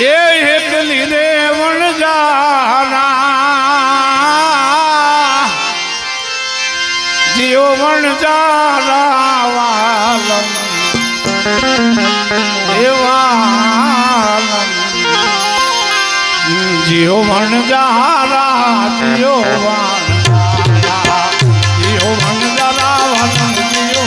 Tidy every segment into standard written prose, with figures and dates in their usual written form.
એ એકલી રે વણજારા જીઓ વણજારા વાલમ એવાલમ જીઓ વણજારા જીઓ વણજારા જીઓ વણજારા વાલમ જીઓ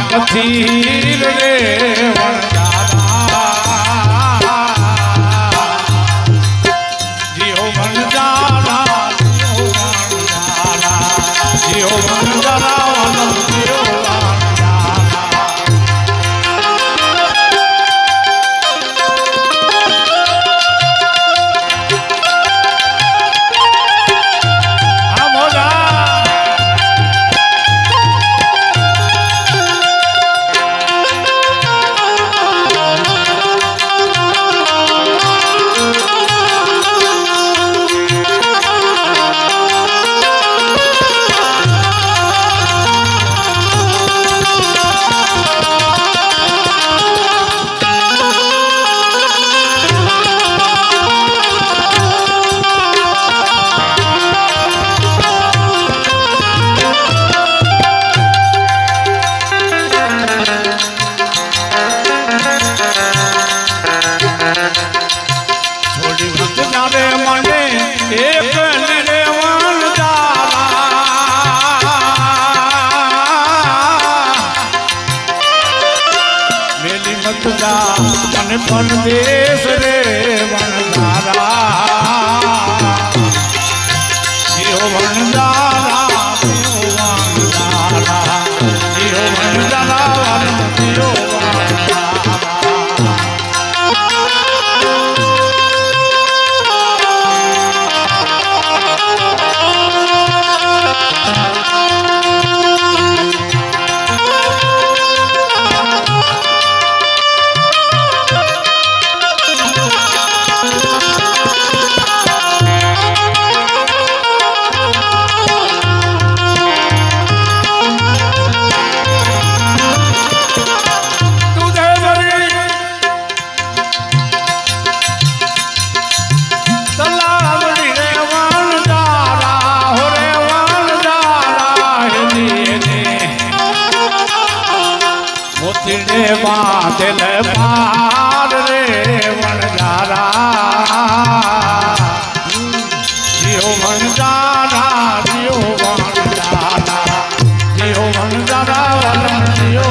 કથીર રે વણજારા જીઓ વણજારા જીઓ વણજારા જીઓ અને પરદેશ રે વણજારા જીઓ વણજારા જીઓ વણજારા જીઓ દિલ પાર રે વણજારા જીઓ વણજારા જીઓ વણજારા જીઓ વણજારા વલમ જીઓ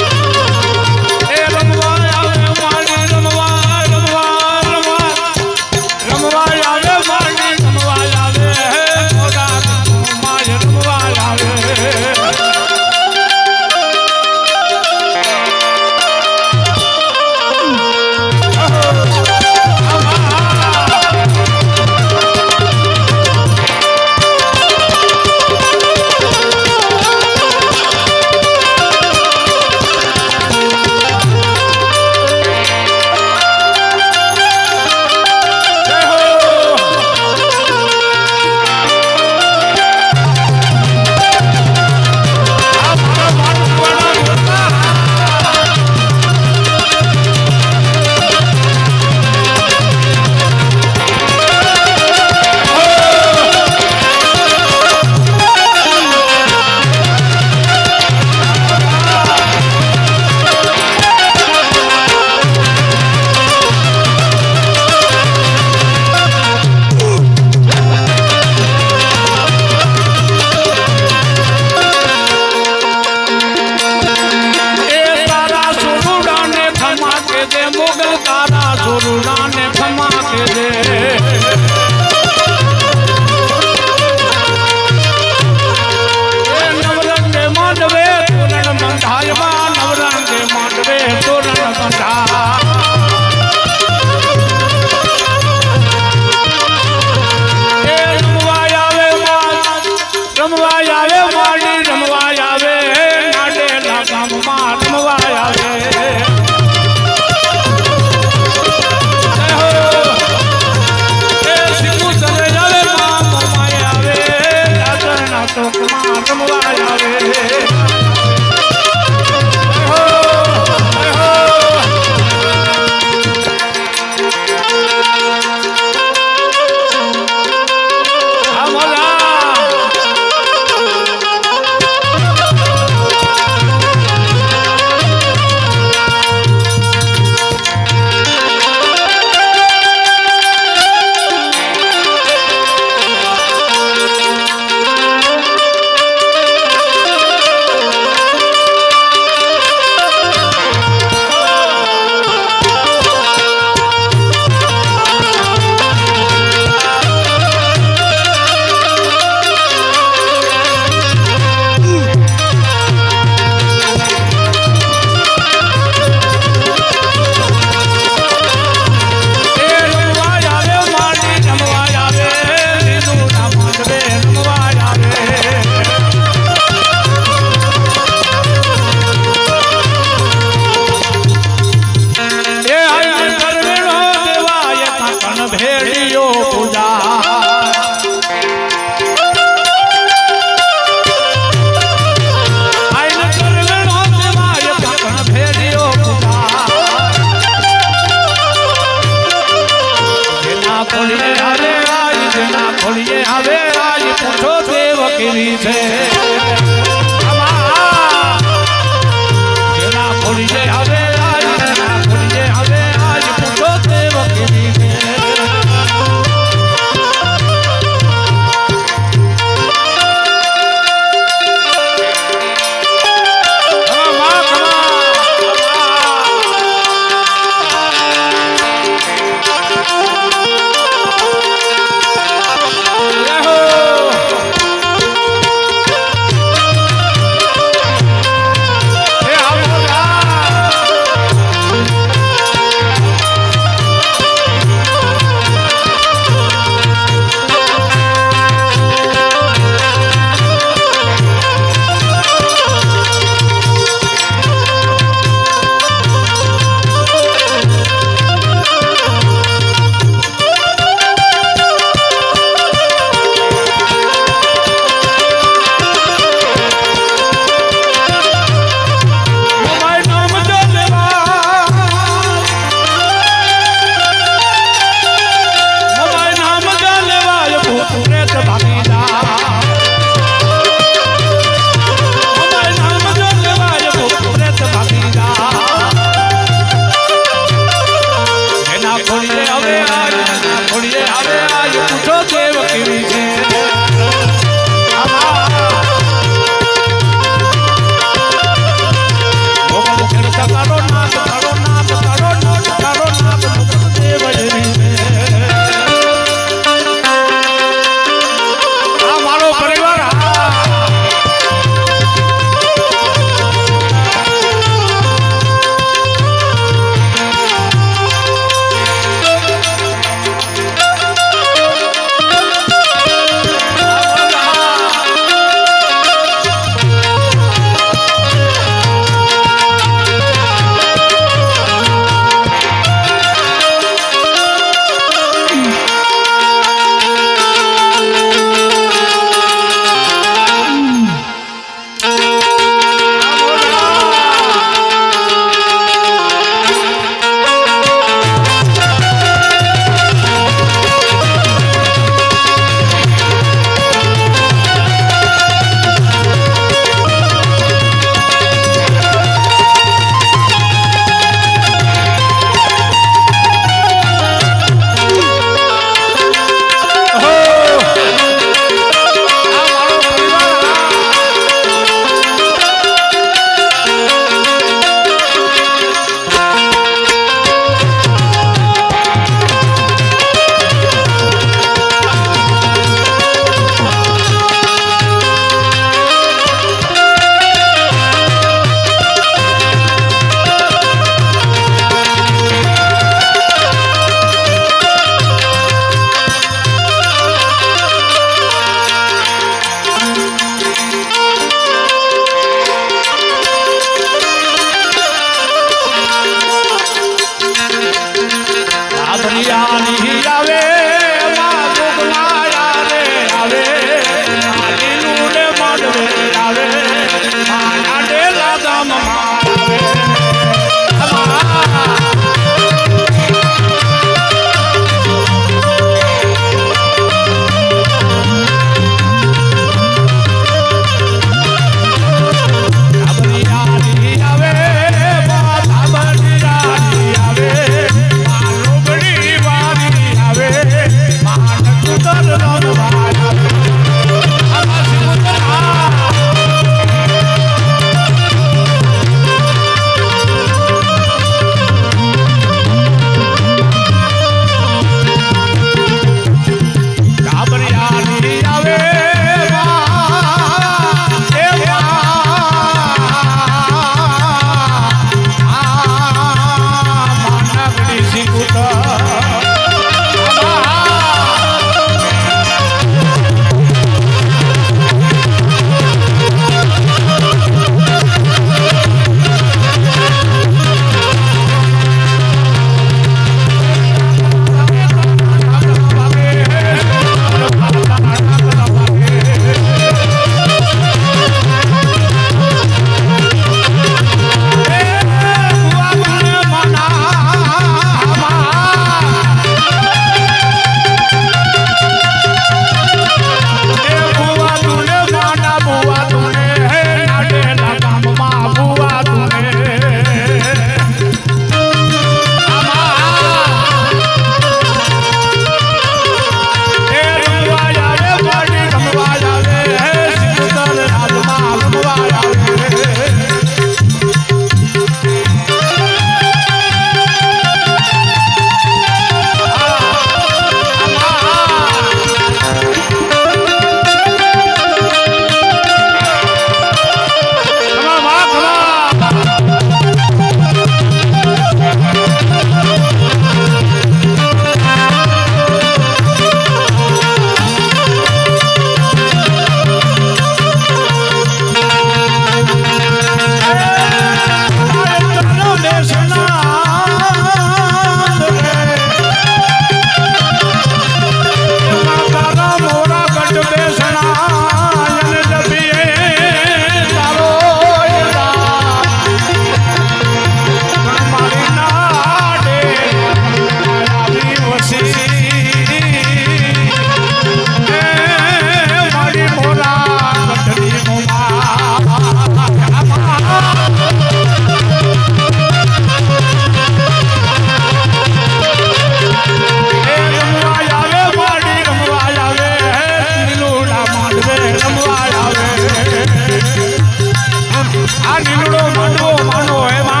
આ નીલડો માંડવો માંડવો એમાં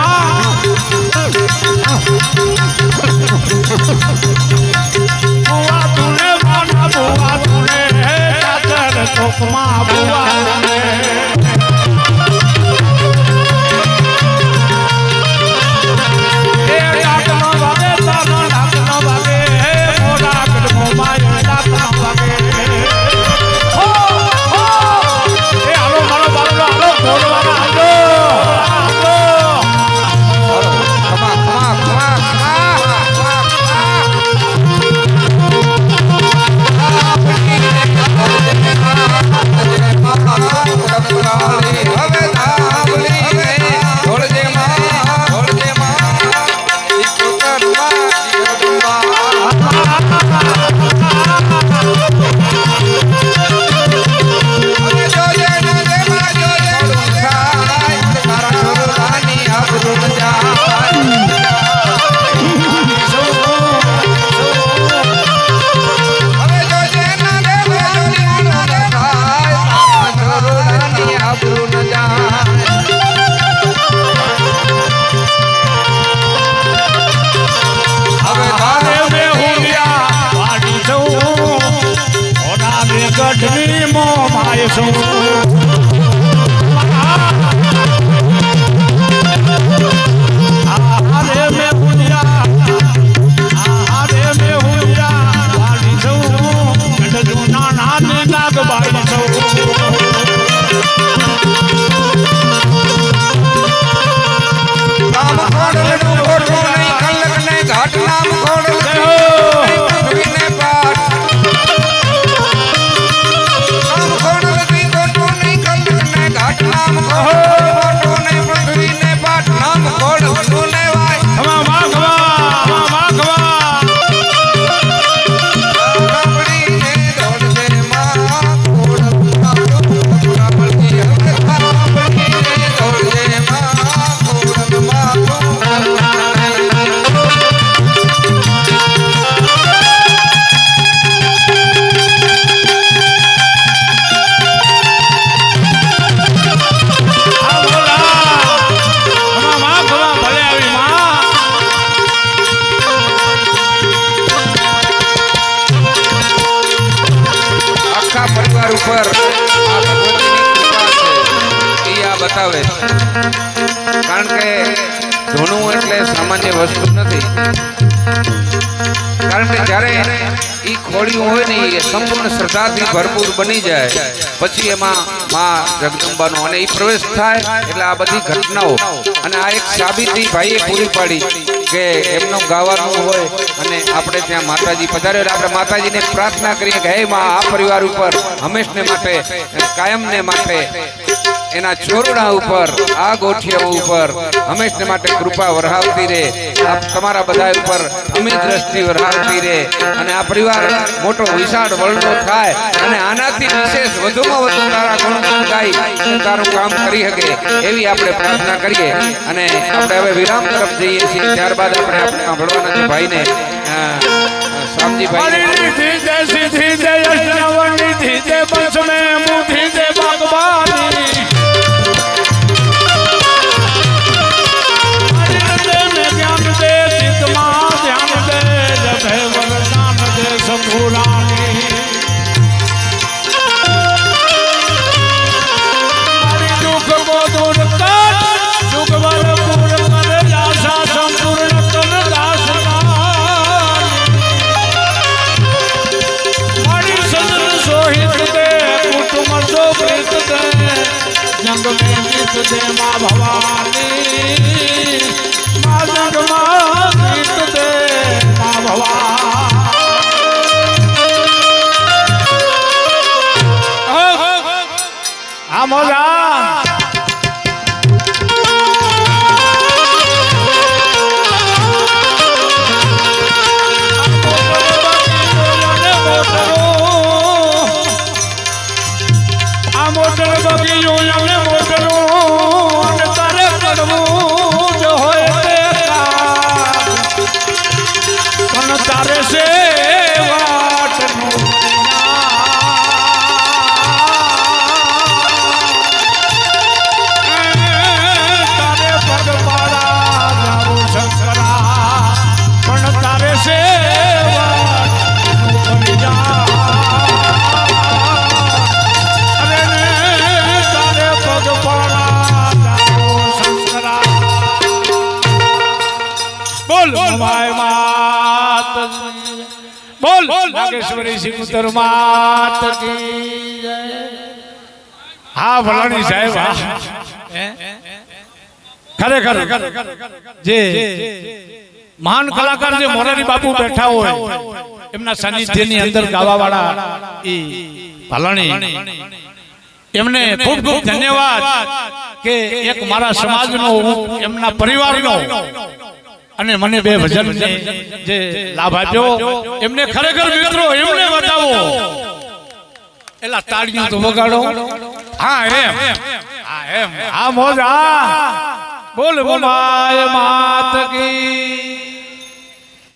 બુવા તુને માના બુવા તુને ચાદર ચોકમાં બુવા બતાવે કારણ કે ધૂણું એટલે સામાન્ય વસ્તુ નથી કારણ કે જ્યારે ઈ ખોડિયું હોય ને એ સંપૂર્ણ શ્રદ્ધાથી ભરપૂર બની જાય પછી એમાં માં જગદંબાનો અને એ પ્રવેશ થાય એટલે આ બધી ઘટનાઓ અને આ એક સાબિતી ભાઈએ પૂરી પાડી કે એમનું ગાવાનું હોય અને આપણે ત્યાં માતાજી પધાર્યો એટલે આપણે માતાજીને પ્રાર્થના કરીએ કે હે માં આ પરિવાર ઉપર હંમેશને માટે કાયમને માટે એના ચોરડા ઉપર આ ગોઠિયાઓ ઉપર હંમેશને માટે કૃપા વરહાવતી રહે આપ તમારા બધા ઉપર અમી દ્રષ્ટિ વરહાવતી રહે અને આ પરિવાર મોટો વિશાળ વળનો થાય અને આનાથી વિશેષ વધુમાં વધુ તારા ગુણગાન ગાઈ તારું કામ કરી શકે એવી આપણે પ્રાર્થના કરીએ અને આપણે હવે વિરામ તરફ જઈએ છીએ ત્યારબાદ આપણે સાંભળવાના છે ભાઈને શામજીભાઈ जंग में गीत दे माँ भवानी माँ जंग माँ गीत दे माँ भवानी मोजा ભમાય માત બોલ નાગેશ્વરી સિંગુતર માત કી જય હા ભલાણી સાહેબ હા ખરેખર જે મહાન કલાકાર જે મોરારી બાપુ બેઠા હોય એમના સાનિધ્યની અંદર ગાવાવાળા ઈ ભલાણી એમને ખૂબ ખૂબ ધન્યવાદ કે એક મારા સમાજનો એમના પરિવારનો અને મને બે ભજન જે લાભ આપ્યો એમને ખરેખર મિત્રો એમને બતાવો એલા તાળીઓ તો વગાડો હા એમ હા મોજ હા બોલ ભમાય માત કી